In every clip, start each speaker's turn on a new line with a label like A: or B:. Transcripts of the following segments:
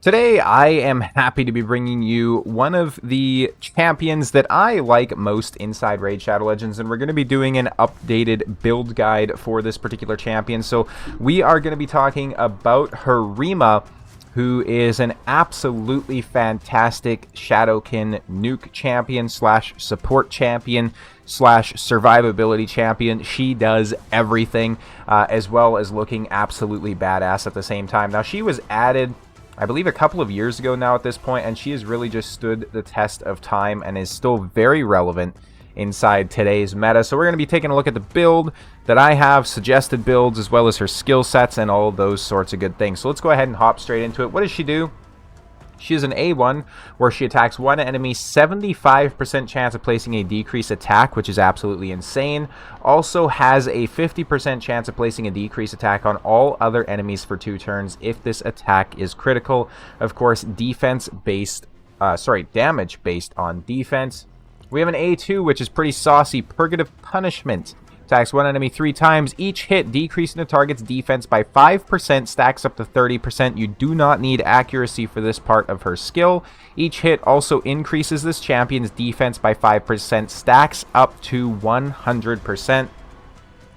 A: Today, I am happy to be bringing you one of the champions that I like most inside Raid Shadow Legends, and we're going to be doing an updated build guide for this particular champion. So we are going to be talking about Harima, who is an absolutely fantastic Shadowkin nuke champion slash support champion slash survivability champion. She does everything, as well as looking absolutely badass at the same time. Now, she was added, I believe, a couple of years ago now at this point, and she has really just stood the test of time and is still very relevant inside today's meta. So we're going to be taking a look at the build that I have, suggested builds, as well as her skill sets and all those sorts of good things. So let's go ahead and hop straight into it. What does she do? She is an A1 where she attacks one enemy, 75% chance of placing a decrease attack, which is absolutely insane. Also has a 50% chance of placing a decrease attack on all other enemies for 2 turns if this attack is critical. Of course, damage based on defense. We have an A2, which is pretty saucy, Purgative Punishment. Attacks one enemy 3 times. Each hit decreasing the target's defense by 5%, stacks up to 30%. You do not need accuracy for this part of her skill. Each hit also increases this champion's defense by 5%, stacks up to 100%.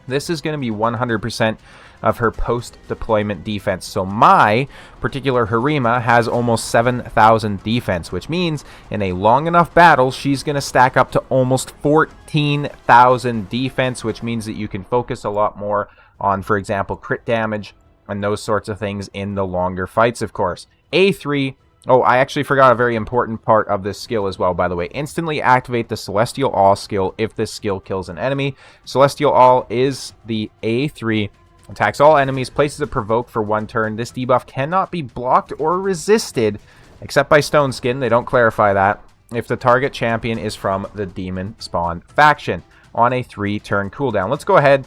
A: This is going to be 100% of her post-deployment defense. So my particular Harima has almost 7,000 defense, which means in a long enough battle, she's going to stack up to almost 14,000 defense, which means that you can focus a lot more on, for example, crit damage and those sorts of things in the longer fights, of course. A3. Oh, I actually forgot a very important part of this skill as well, by the way. Instantly activate the Celestial Awe skill if this skill kills an enemy. Celestial Awe is the A3. Attacks all enemies, places a provoke for 1 turn. This debuff cannot be blocked or resisted, except by Stone Skin. They don't clarify that. If the target champion is from the Demon Spawn faction on a 3-turn cooldown. Let's go ahead.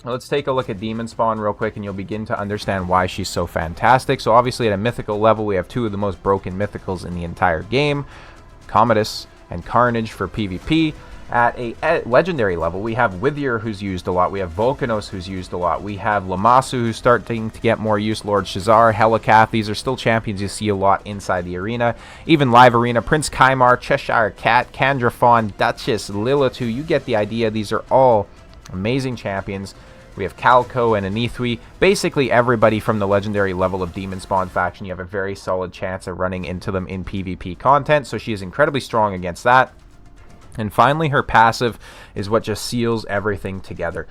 A: Let's take a look at Demon Spawn real quick, and you'll begin to understand why she's so fantastic. So obviously at a mythical level, we have 2 of the most broken mythicals in the entire game. Commodus and Carnage for PvP. At a legendary level, we have Wither, who's used a lot. We have Volcanos, who's used a lot. We have Lamasu, who's starting to get more use. Lord Shazar, Helicath. These are still champions you see a lot inside the arena. Even live arena. Prince Kymar, Cheshire Cat, Candrafon, Duchess, Lilatu. You get the idea. These are all amazing champions. We have Calco and Anithui. Basically, everybody from the legendary level of Demon Spawn faction, you have a very solid chance of running into them in PvP content. So she is incredibly strong against that. And finally, her passive is what just seals everything together.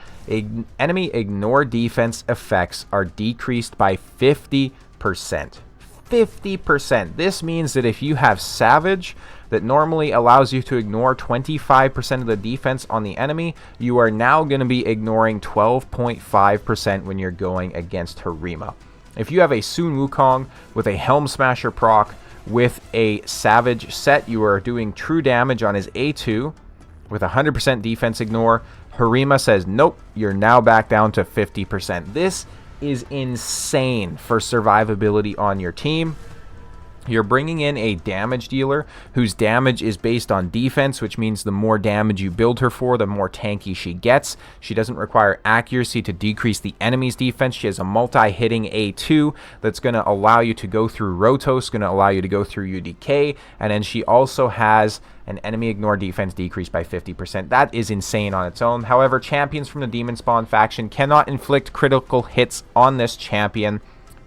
A: Enemy ignore defense effects are decreased by 50%. 50%. This means that if you have Savage, that normally allows you to ignore 25% of the defense on the enemy, you are now going to be ignoring 12.5% when you're going against Harima. If you have a Sun Wukong with a Helm Smasher proc, with a Savage set, you are doing true damage on his A2 with 100% defense ignore. Harima says, nope, you're now back down to 50%. This is insane for survivability on your team. You're bringing in a damage dealer whose damage is based on defense, which means the more damage you build her for, the more tanky she gets. She doesn't require accuracy to decrease the enemy's defense. She has a multi-hitting A2 that's going to allow you to go through Rotos, going to allow you to go through UDK, and then she also has an enemy ignore defense decreased by 50%. That is insane on its own. However, champions from the Demon Spawn faction cannot inflict critical hits on this champion.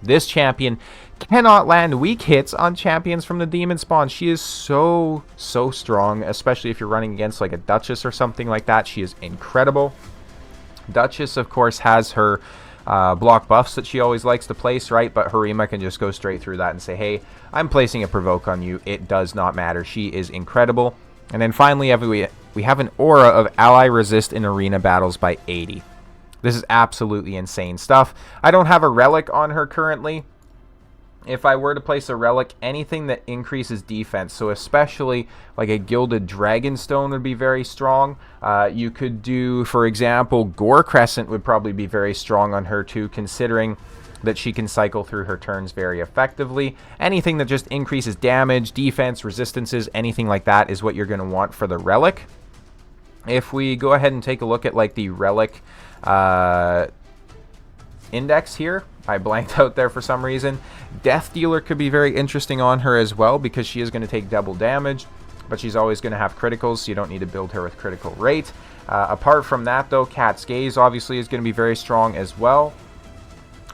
A: This champion cannot land weak hits on champions from the Demon Spawn. She is so strong, especially if you're running against like a Duchess or something like that. She is incredible. Duchess, of course, has her block buffs that she always likes to place, right? But Harima can just go straight through that and say, hey, I'm placing a provoke on you. It does not matter. She is incredible. And then finally, we have an aura of ally resist in arena battles by 80. This is absolutely insane stuff. I don't have a relic on her currently. If I were to place a relic, anything that increases defense, so especially like a Gilded Dragonstone would be very strong. You could do, for example, Gore Crescent would probably be very strong on her too, considering that she can cycle through her turns very effectively. Anything that just increases damage, defense, resistances, anything like that is what you're going to want for the relic. If we go ahead and take a look at like the relic index here, I blanked out there for some reason. Death Dealer could be very interesting on her as well because she is going to take double damage, but she's always going to have criticals, so you don't need to build her with critical rate. Apart from that, though, Cat's Gaze obviously is going to be very strong as well.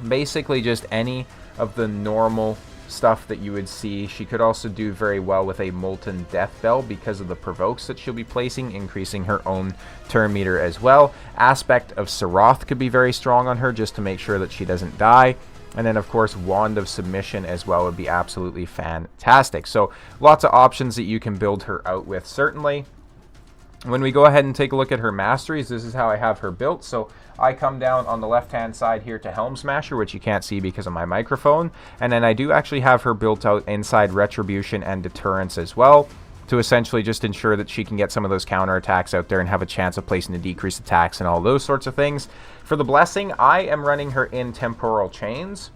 A: Basically, just any of the normal stuff that you would see. She could also do very well with a Molten Death Bell because of the provokes that she'll be placing, increasing her own turn meter as well. Aspect of Sarath could be very strong on her just to make sure that she doesn't die. And then, of course, Wand of Submission as well would be absolutely fantastic. So lots of options that you can build her out with, certainly. When we go ahead and take a look at her masteries, this is how I have her built. So I come down on the left-hand side here to Helm Smasher, which you can't see because of my microphone. And then I do actually have her built out inside Retribution and Deterrence as well, to essentially just ensure that she can get some of those counterattacks out there and have a chance of placing the decreased attacks and all those sorts of things. For the Blessing, I am running her in Temporal Chains.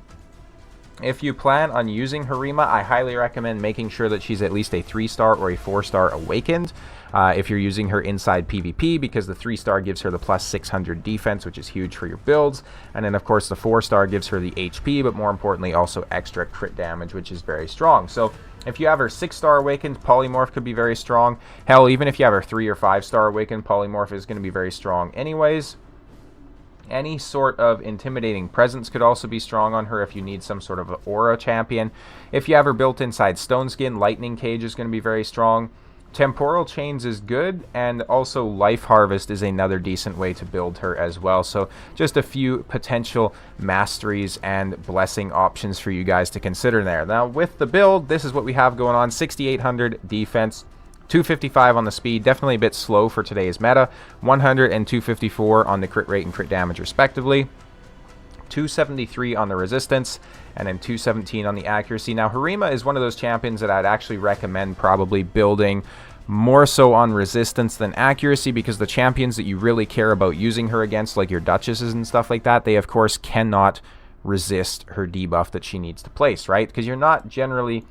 A: If you plan on using Harima, I highly recommend making sure that she's at least a 3-star or a 4-star Awakened. If you're using her inside PvP, because the 3-star gives her the plus 600 defense, which is huge for your builds. And then, of course, the 4-star gives her the HP, but more importantly, also extra crit damage, which is very strong. So if you have her 6-star Awakened, Polymorph could be very strong. Hell, even if you have her 3 or 5-star Awakened, Polymorph is going to be very strong anyways. Any sort of Intimidating Presence could also be strong on her if you need some sort of aura champion. If you have her built inside Stone Skin, Lightning Cage is going to be very strong. Temporal Chains is good, and also Life Harvest is another decent way to build her as well. So just a few potential masteries and blessing options for you guys to consider there. Now with the build, this is what we have going on. 6,800 defense, 255 on the speed, definitely a bit slow for today's meta. 100 and 254 on the crit rate and crit damage respectively. 273 on the resistance, and then 217 on the accuracy. Now, Harima is one of those champions that I'd actually recommend probably building more so on resistance than accuracy, because the champions that you really care about using her against, like your Duchesses and stuff like that, they, of course, cannot resist her debuff that she needs to place, right? Because you're not generally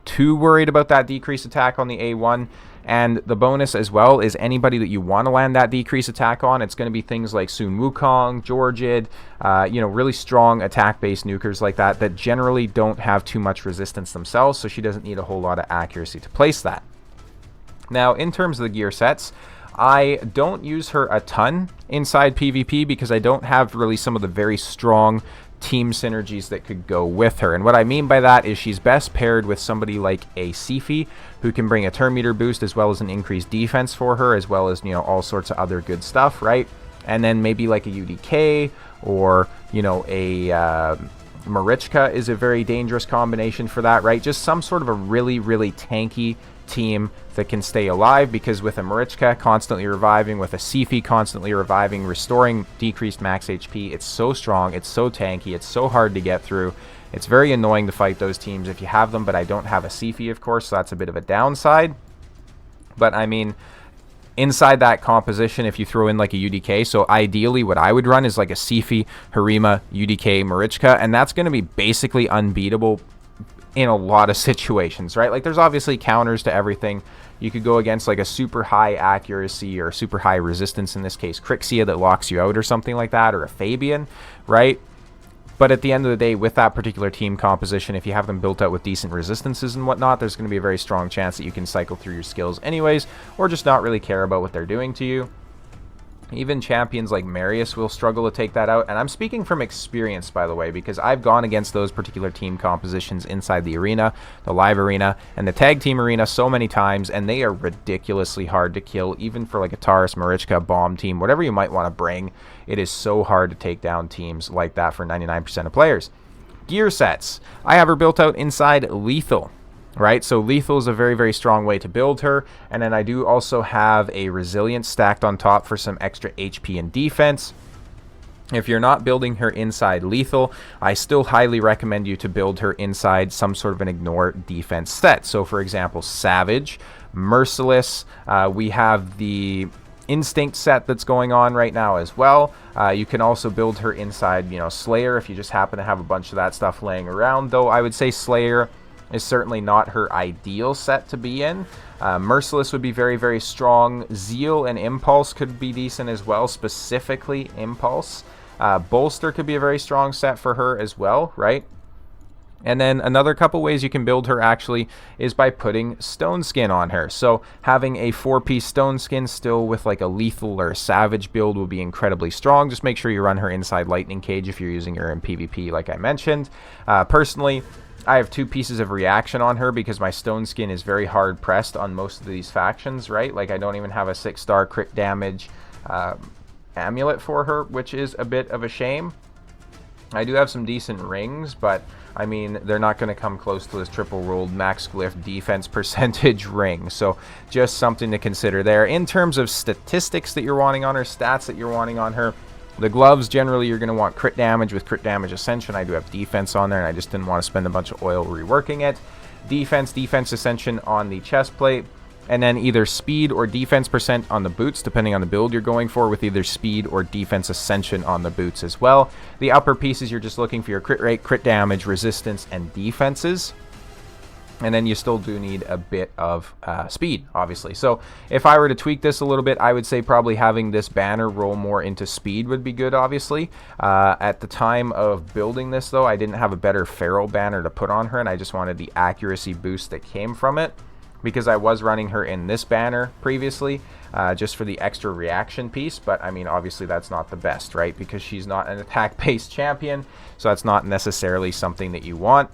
A: too worried about that decreased attack on the A1. And the bonus as well is anybody that you want to land that decreased attack on, it's going to be things like Sun Wukong, Georgid, really strong attack-based nukers like that that generally don't have too much resistance themselves, so she doesn't need a whole lot of accuracy to place that. Now, in terms of the gear sets, I don't use her a ton inside PvP because I don't have really some of the very strong team synergies that could go with her. And what I mean by that is she's best paired with somebody like a Sifi, who can bring a turn meter boost as well as an increased defense for her, as well as, all sorts of other good stuff, right? And then maybe like a UDK or, a Marichka is a very dangerous combination for that, right? Just some sort of a really, really tanky team that can stay alive, because with a Marichka constantly reviving, with a Sifi constantly reviving, restoring decreased max HP, it's so strong, it's so tanky, it's so hard to get through. It's very annoying to fight those teams if you have them, but I don't have a Sifi, of course, so that's a bit of a downside. But I mean, inside that composition, if you throw in like a UDK, so ideally what I would run is like a Sifi, Harima, UDK, Marichka, and that's going to be basically unbeatable in a lot of situations, right? Like, there's obviously counters to everything. You could go against like a super high accuracy or super high resistance, in this case Crixia, that locks you out or something like that, or a Fabian, right? But at the end of the day, with that particular team composition, if you have them built out with decent resistances and whatnot, there's going to be a very strong chance that you can cycle through your skills anyways, or just not really care about what they're doing to you. Even champions like Marius will struggle to take that out. And I'm speaking from experience, by the way, because I've gone against those particular team compositions inside the arena, the live arena, and the tag team arena so many times, and they are ridiculously hard to kill, even for like a Taurus, Marichka, bomb team, whatever you might want to bring. It is so hard to take down teams like that for 99% of players. Gear sets. I have her built out inside Lethal. Right, so Lethal is a very, very strong way to build her, and then I do also have a Resilience stacked on top for some extra HP and defense. If you're not building her inside Lethal, I still highly recommend you to build her inside some sort of an Ignore defense set. So for example, Savage, Merciless, we have the Instinct set that's going on right now as well. You can also build her inside, Slayer, if you just happen to have a bunch of that stuff laying around, though I would say Slayer is certainly not her ideal set to be in. Merciless would be very, very strong. Zeal and Impulse could be decent as well, specifically Impulse. Bolster could be a very strong set for her as well, right? And then another couple ways you can build her actually is by putting stone skin on her. So having a 4-piece stone skin still with like a lethal or a savage build will be incredibly strong. Just make sure you run her inside lightning cage if you're using her in PvP like I mentioned. Personally, I have 2 pieces of reaction on her because my stone skin is very hard pressed on most of these factions, right? Like I don't even have a 6-star crit damage amulet for her, which is a bit of a shame. I do have some decent rings, but I mean, they're not going to come close to this triple rolled max glyph defense percentage ring. So just something to consider there. In terms of statistics that you're wanting on her, stats that you're wanting on her, the gloves, generally you're going to want crit damage with crit damage ascension. I do have defense on there, and I just didn't want to spend a bunch of oil reworking it. Defense ascension on the chest plate. And then either speed or defense percent on the boots, depending on the build you're going for, with either speed or defense ascension on the boots as well. The upper pieces, you're just looking for your crit rate, crit damage, resistance, and defenses. And then you still do need a bit of speed, obviously. So if I were to tweak this a little bit, I would say probably having this banner roll more into speed would be good, obviously. At the time of building this, though, I didn't have a better feral banner to put on her, and I just wanted the accuracy boost that came from it, because I was running her in this banner previously, just for the extra reaction piece. But I mean, obviously that's not the best, right? Because she's not an attack-based champion, so that's not necessarily something that you want.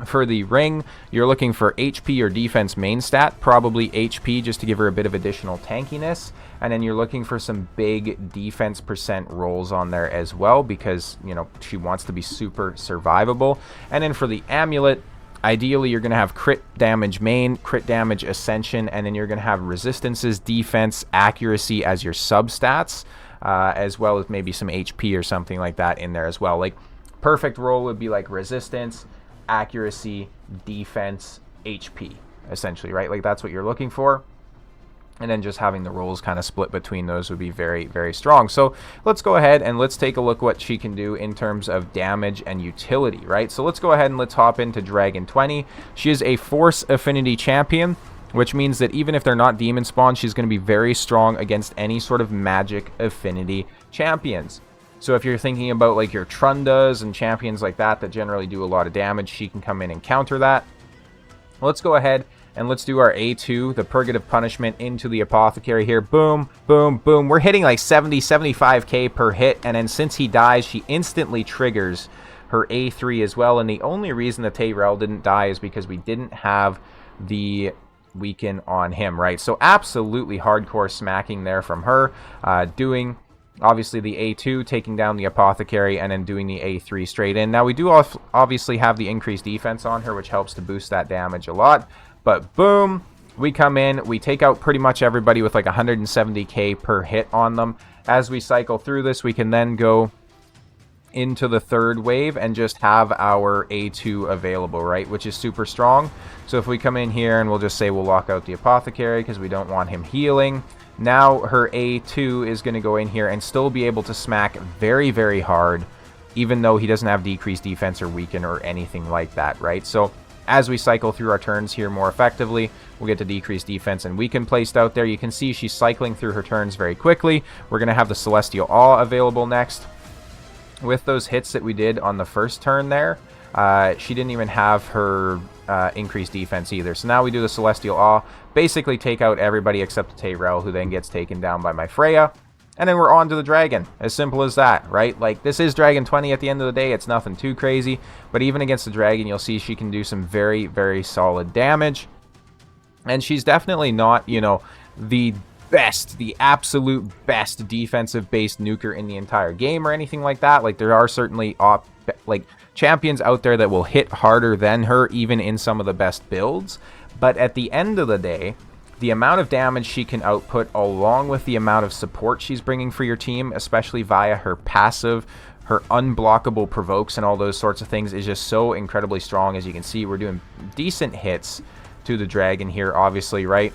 A: For the ring, you're looking for HP or defense main stat, probably HP just to give her a bit of additional tankiness. And then you're looking for some big defense percent rolls on there as well, because, you know, she wants to be super survivable. And then for the amulet, ideally, you're going to have crit damage main, crit damage ascension, and then you're going to have resistances, defense, accuracy as your substats, as well as maybe some HP or something like that in there as well. Like, perfect roll would be like resistance, accuracy, defense, HP, essentially, right? Like, that's what you're looking for. And then just having the rolls kind of split between those would be very, very strong. So let's go ahead and let's take a look what she can do in terms of damage and utility, right? So let's go ahead and let's hop into Dragon 20. She is a Force Affinity champion, which means that even if they're not Demon Spawn, she's going to be very strong against any sort of Magic Affinity champions. So if you're thinking about like your Trundas and champions like that that generally do a lot of damage, she can come in and counter that. Let's go ahead and let's do our A2, the Purgative Punishment, into the Apothecary here. Boom, boom, boom. We're hitting like 70, 75k per hit. And then since he dies, she instantly triggers her A3 as well. And the only reason that Tayrel didn't die is because we didn't have the weaken on him, right? So absolutely hardcore smacking there from her. Doing, obviously, the A2, taking down the Apothecary, and then doing the A3 straight in. Now, we do obviously have the increased defense on her, which helps to boost that damage a lot. But boom, we come in, we take out pretty much everybody with like 170k per hit on them. As we cycle through this, we can then go into the third wave and just have our A2 available, right? Which is super strong. So if we come in here and we'll just say we'll lock out the Apothecary because we don't want him healing. Now her A2 is going to go in here and still be able to smack very, very hard, even though he doesn't have decreased defense or weaken or anything like that, right? So as we cycle through our turns here more effectively, we'll get to decreased defense and weaken placed out there. You can see she's cycling through her turns very quickly. We're going to have the Celestial Awe available next. With those hits that we did on the first turn there, she didn't even have her increased defense either. So now we do the Celestial Awe, basically take out everybody except Tayrel, who then gets taken down by my Freya. And then we're on to the dragon. As simple as that, right? Like, this is Dragon 20 at the end of the day. It's nothing too crazy. But even against the dragon, you'll see she can do some very, very solid damage. And she's definitely not, you know, the best, the absolute best defensive-based nuker in the entire game or anything like that. Like, there are certainly, champions out there that will hit harder than her, even in some of the best builds. But at the end of the day, the amount of damage she can output, along with the amount of support she's bringing for your team, especially via her passive, her unblockable provokes and all those sorts of things, is just so incredibly strong. As you can see, we're doing decent hits to the dragon here, obviously, right?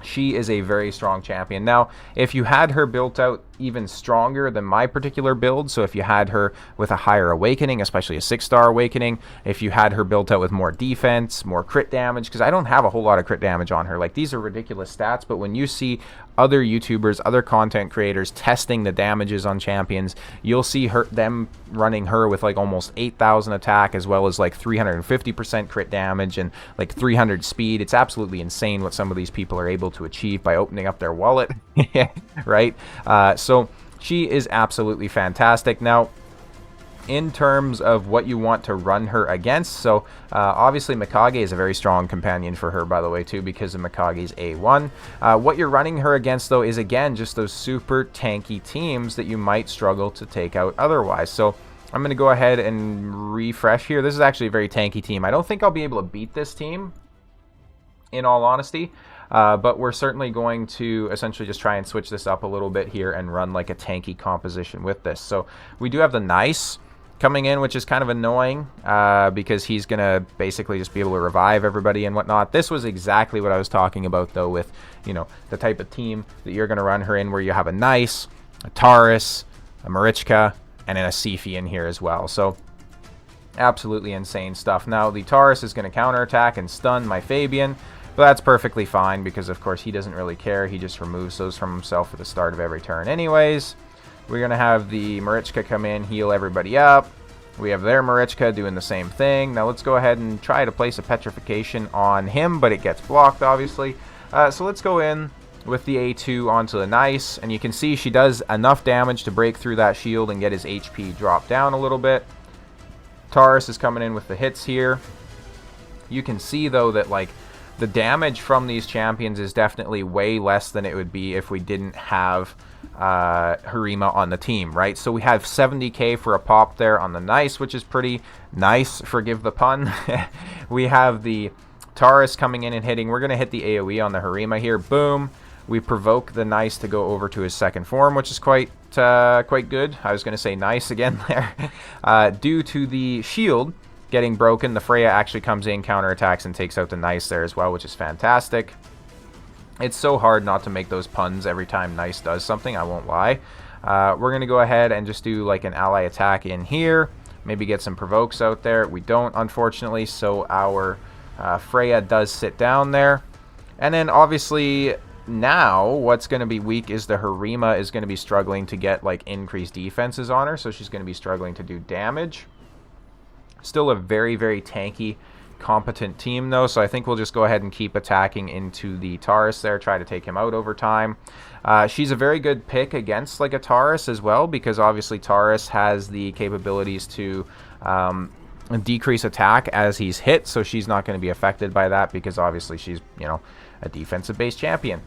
A: She is a very strong champion. Now, if you had her built out even stronger than my particular build. So if you had her with a higher awakening, especially a 6-star awakening, if you had her built out with more defense, more crit damage, because I don't have a whole lot of crit damage on her. Like, these are ridiculous stats, but when you see other YouTubers, other content creators testing the damages on champions, you'll see them running her with like almost 8,000 attack, as well as like 350% crit damage and like 300 speed. It's absolutely insane what some of these people are able to achieve by opening up their wallet, right? So she is absolutely fantastic. Now, in terms of what you want to run her against, so obviously Mikage is a very strong companion for her, by the way, too, because of Mikage's A1. What you're running her against, though, is again just those super tanky teams that you might struggle to take out otherwise. So I'm going to go ahead and refresh here. This is actually a very tanky team. I don't think I'll be able to beat this team, in all honesty. But we're certainly going to essentially just try and switch this up a little bit here and run like a tanky composition with this. So we do have the Nice coming in, which is kind of annoying because he's going to basically just be able to revive everybody and whatnot. This was exactly what I was talking about, though, with, you know, the type of team that you're going to run her in, where you have a Nice, a Taurus, a Marichka, and then a Sifi in here as well. So absolutely insane stuff. Now, the Taurus is going to counterattack and stun my Fabian, but that's perfectly fine because, of course, he doesn't really care. He just removes those from himself at the start of every turn anyways. We're going to have the Marichka come in, heal everybody up. We have their Marichka doing the same thing. Now let's go ahead and try to place a petrification on him, but it gets blocked, obviously. So let's go in with the A2 onto the Nice, and you can see she does enough damage to break through that shield and get his HP drop down a little bit. Taurus is coming in with the hits here. You can see, though, that like the damage from these champions is definitely way less than it would be if we didn't have Harima on the team, right? So we have 70k for a pop there on the Nice, which is pretty nice, forgive the pun. We have the Taurus coming in and hitting. We're going to hit the AoE on the Harima here. Boom. We provoke the Nice to go over to his second form, which is quite good. I was going to say nice again there. Due to the shield getting broken, the Freya actually comes in, counterattacks, and takes out the Nice there as well, which is fantastic. It's so hard not to make those puns every time Nice does something, I won't lie. We're going to go ahead and just do like an ally attack in here. Maybe get some provokes out there. We don't, unfortunately, so our Freya does sit down there. And then, obviously, now what's going to be weak is the Harima is going to be struggling to get like increased defenses on her, so she's going to be struggling to do damage. Still a very, very tanky, competent team, though, so I think we'll just go ahead and keep attacking into the Taurus there, try to take him out over time. She's a very good pick against like a Taurus as well, because obviously Taurus has the capabilities to decrease attack as he's hit, so she's not going to be affected by that because obviously she's, you know, a defensive-based champion.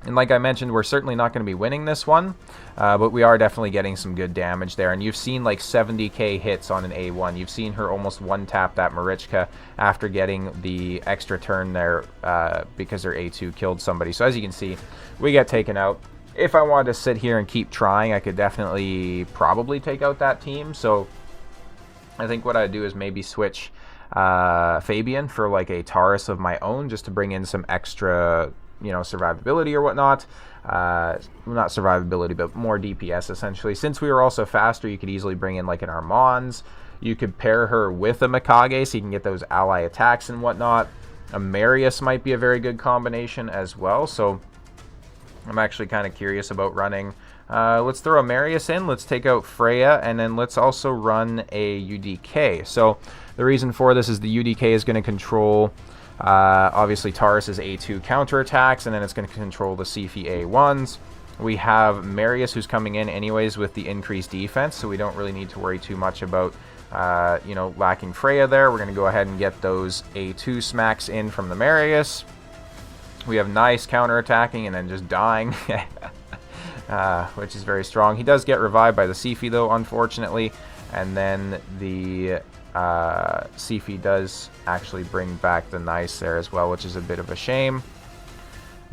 A: And like I mentioned, we're certainly not going to be winning this one, but we are definitely getting some good damage there. And you've seen like 70k hits on an A1. You've seen her almost one-tap that Marichka after getting the extra turn there because her A2 killed somebody. So as you can see, we get taken out. If I wanted to sit here and keep trying, I could definitely probably take out that team. So I think what I'd do is maybe switch Fabian for like a Taurus of my own, just to bring in some extra, you know, survivability or whatnot. Not survivability, but more DPS essentially. Since we were also faster, you could easily bring in like an Armands. You could pair her with a Mikage so you can get those ally attacks and whatnot. A Marius might be a very good combination as well, so I'm actually kind of curious about running. Let's throw a Marius in, let's take out Freya, and then let's also run a UDK. So the reason for this is the UDK is going to control obviously Taurus's A2 counterattacks, and then it's going to control the Sifi A1s. We have Marius who's coming in anyways with the increased defense, so we don't really need to worry too much about you know, lacking Freya there. We're going to go ahead and get those A2 smacks in from the Marius. We have Nice counterattacking and then just dying, which is very strong. He does get revived by the Sifi though, unfortunately, and then the Sifi does actually bring back the Nice there as well, which is a bit of a shame.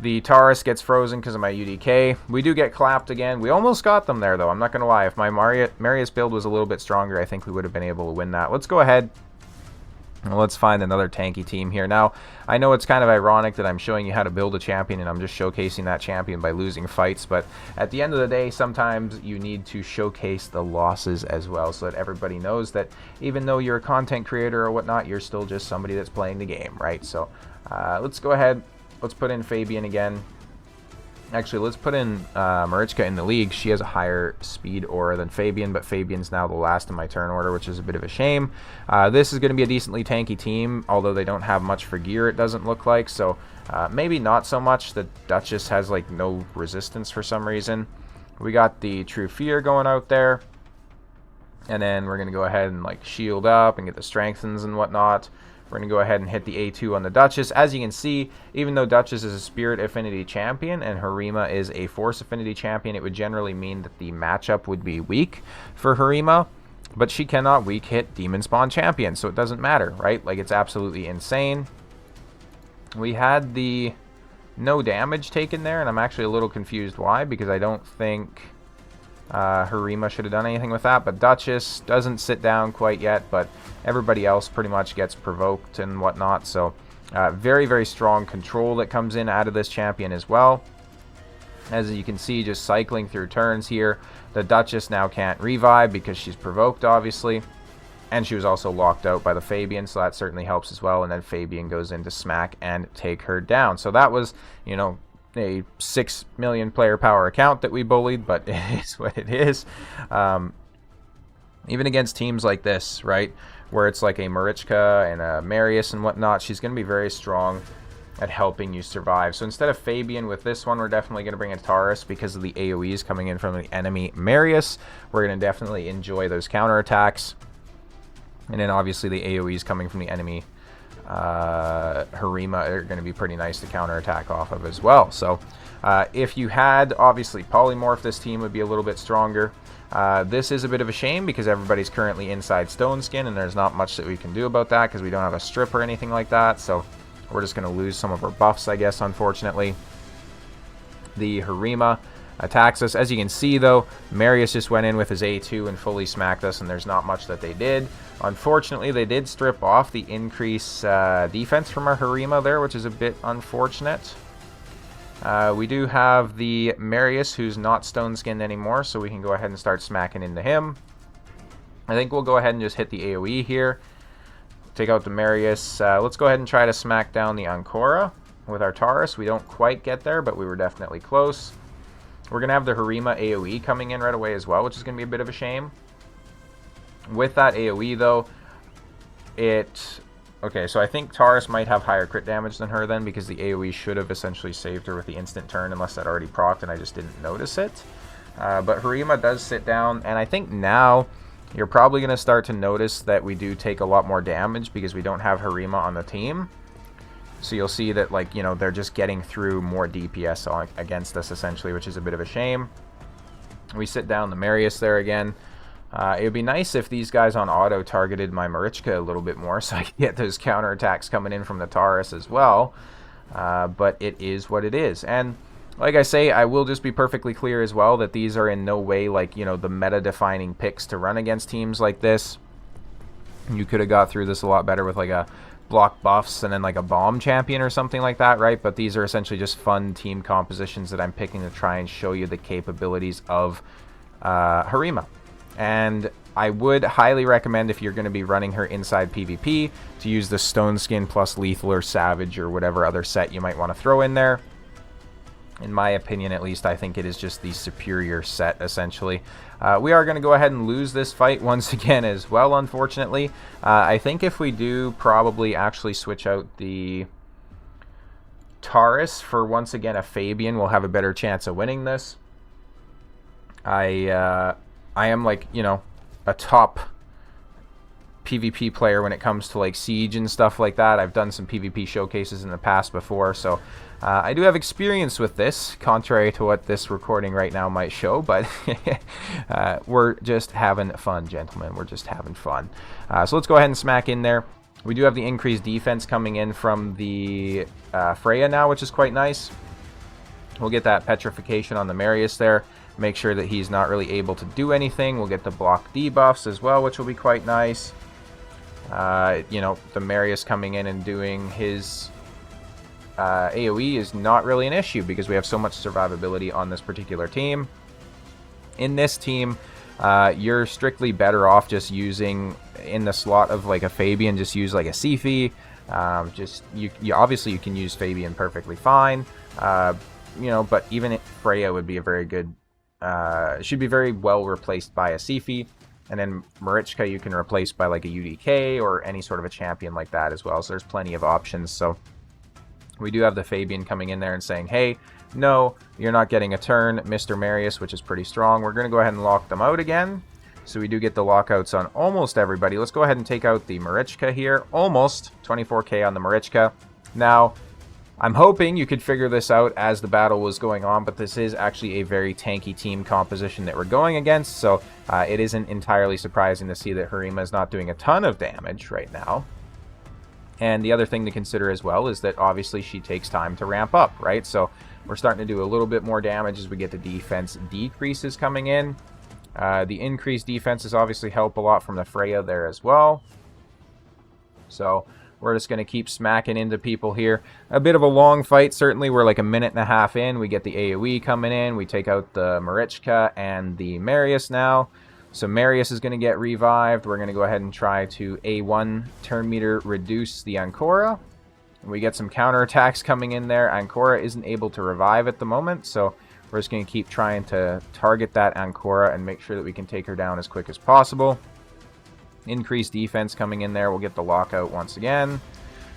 A: The Taurus gets frozen because of my UDK. We do get clapped again. We almost got them there, though. I'm not going to lie. If my Marius build was a little bit stronger, I think we would have been able to win that. Let's go ahead Well, let's find another tanky team here. Now, I know it's kind of ironic that I'm showing you how to build a champion and I'm just showcasing that champion by losing fights, but at the end of the day, sometimes you need to showcase the losses as well so that everybody knows that even though you're a content creator or whatnot, you're still just somebody that's playing the game, right? So let's go ahead. Let's put in Fabian again. Actually, let's put in Marichka in the league. She has a higher speed aura than Fabian, but Fabian's now the last in my turn order, which is a bit of a shame. This is going to be a decently tanky team, although they don't have much for gear, it doesn't look like. So maybe not so much. The Duchess has like no resistance for some reason. We got the True Fear going out there. And then we're going to go ahead and like shield up and get the strengthens and whatnot. We're going to go ahead and hit the A2 on the Duchess. As you can see, even though Duchess is a Spirit Affinity champion and Harima is a Force Affinity champion, it would generally mean that the matchup would be weak for Harima. But she cannot weak hit Demon Spawn champions, so it doesn't matter, right? Like, it's absolutely insane. We had the no damage taken there, and I'm actually a little confused why, because I don't think Harima should have done anything with that, but Duchess doesn't sit down quite yet, but everybody else pretty much gets provoked and whatnot, so very, very strong control that comes in out of this champion as well. As you can see, just cycling through turns here, the Duchess now can't revive because she's provoked, obviously, and she was also locked out by the Fabian, so that certainly helps as well, and then Fabian goes in to smack and take her down. So that was, you know, a 6 million player power account that we bullied, but it is what it is. Even against teams like this, right, where it's like a Marichka and a Marius and whatnot, she's going to be very strong at helping you survive. So instead of Fabian with this one, we're definitely going to bring in Taurus because of the AoEs coming in from the enemy Marius. We're going to definitely enjoy those counterattacks. And then obviously the AoEs coming from the enemy Harima are going to be pretty nice to counterattack off of as well. So if you had obviously polymorph, this team would be a little bit stronger. This is a bit of a shame because everybody's currently inside Stone Skin and there's not much that we can do about that because we don't have a strip or anything like that. So we're just going to lose some of our buffs, I guess, unfortunately. The Harima attacks us. As you can see, though, Marius just went in with his A2 and fully smacked us, and there's not much that they did. Unfortunately, they did strip off the increase defense from our Harima there, which is a bit unfortunate. We do have the Marius, who's not stone-skinned anymore, so we can go ahead and start smacking into him. I think we'll go ahead and just hit the AoE here. Take out the Marius. Let's go ahead and try to smack down the Ancora with our Taurus. We don't quite get there, but we were definitely close. We're going to have the Harima AoE coming in right away as well, which is going to be a bit of a shame. With that AoE, though, okay, so I think Taurus might have higher crit damage than her then, because the AoE should have essentially saved her with the instant turn, unless that already procced and I just didn't notice it. But Harima does sit down, and I think now you're probably going to start to notice that we do take a lot more damage because we don't have Harima on the team. So you'll see that, like, you know, they're just getting through more DPS against us, essentially, which is a bit of a shame. We sit down the Marius there again. It would be nice if these guys on auto targeted my Marichka a little bit more so I could get those counterattacks coming in from the Taurus as well. But it is what it is. And like I say, I will just be perfectly clear as well that these are in no way, like, you know, the meta-defining picks to run against teams like this. You could have got through this a lot better with, like, a block buffs and then, like, a bomb champion or something like that, right? But these are essentially just fun team compositions that I'm picking to try and show you the capabilities of Harima. And I would highly recommend, if you're going to be running her inside PvP, to use the Stone Skin plus Lethal or Savage or whatever other set you might want to throw in there. In my opinion, at least, I think it is just the superior set, essentially. We are going to go ahead and lose this fight once again as well, unfortunately. I think if we do probably actually switch out the Taurus for, once again, a Fabian, we'll have a better chance of winning this. I am, like, you know, a top PvP player when it comes to, like, Siege and stuff like that. I've done some PvP showcases in the past before, so I do have experience with this, contrary to what this recording right now might show, but we're just having fun, gentlemen. We're just having fun. So let's go ahead and smack in there. We do have the increased defense coming in from the Freya now, which is quite nice. We'll get that petrification on the Marius there. Make sure that he's not really able to do anything. We'll get the block debuffs as well, which will be quite nice. You know, the Marius coming in and doing his AoE is not really an issue because we have so much survivability on this particular team. In this team, you're strictly better off just using in the slot of like a Fabian, just use like a Sifi. You obviously you can use Fabian perfectly fine. You know, but even Freya would be a very good, should be very well replaced by a Sifi. And then Marichka you can replace by like a UDK or any sort of a champion like that as well. So there's plenty of options. So we do have the Fabian coming in there and saying, hey, no, you're not getting a turn, Mr. Marius, which is pretty strong. We're going to go ahead and lock them out again. So we do get the lockouts on almost everybody. Let's go ahead and take out the Marichka here. Almost 24k on the Marichka. Now, I'm hoping you could figure this out as the battle was going on, but this is actually a very tanky team composition that we're going against. So it isn't entirely surprising to see that Harima is not doing a ton of damage right now. And the other thing to consider as well is that obviously she takes time to ramp up, right? So we're starting to do a little bit more damage as we get the defense decreases coming in. The increased defenses obviously help a lot from the Freya there as well. So we're just going to keep smacking into people here. A bit of a long fight, certainly. We're like a minute and a half in. We get the AoE coming in. We take out the Marichka and the Marius now. So Marius is going to get revived. We're going to go ahead and try to A1 turn meter reduce the Ancora. We get some counterattacks coming in there. Ancora isn't able to revive at the moment, so we're just going to keep trying to target that Ancora and make sure that we can take her down as quick as possible. Increased defense coming in there. We'll get the lockout once again.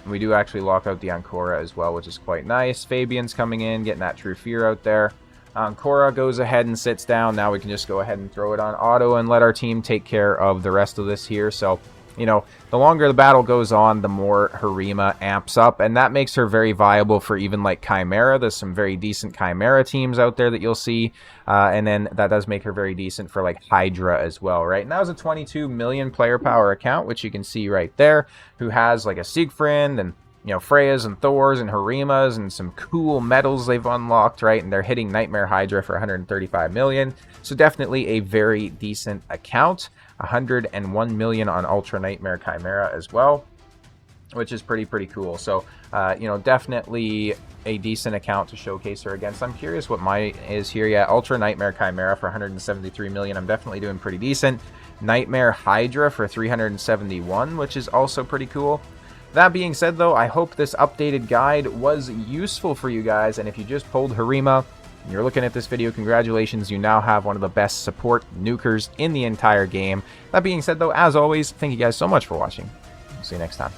A: And we do actually lock out the Ancora as well, which is quite nice. Fabian's coming in, getting that True Fear out there. Ancora goes ahead and sits down. Now we can just go ahead and throw it on auto and let our team take care of the rest of this here. So, you know, the longer the battle goes on, the more Harima amps up, and that makes her very viable for even like Chimera. There's some very decent Chimera teams out there that you'll see, and then that does make her very decent for like Hydra as well, right? And that was a 22 million player power account, which you can see right there, who has like a Siegfried and, you know, Freyas and Thors and Harimas and some cool medals they've unlocked, right? And they're hitting Nightmare Hydra for 135 million. So definitely a very decent account. 101 million on Ultra Nightmare Chimera as well, which is pretty cool. So, you know, definitely a decent account to showcase her against. I'm curious what mine is here. Yeah, Ultra Nightmare Chimera for 173 million. I'm definitely doing pretty decent. Nightmare Hydra for 371, which is also pretty cool. That being said, though, I hope this updated guide was useful for you guys, and if you just pulled Harima and you're looking at this video, congratulations, you now have one of the best support nukers in the entire game. That being said, though, as always, thank you guys so much for watching. See you next time.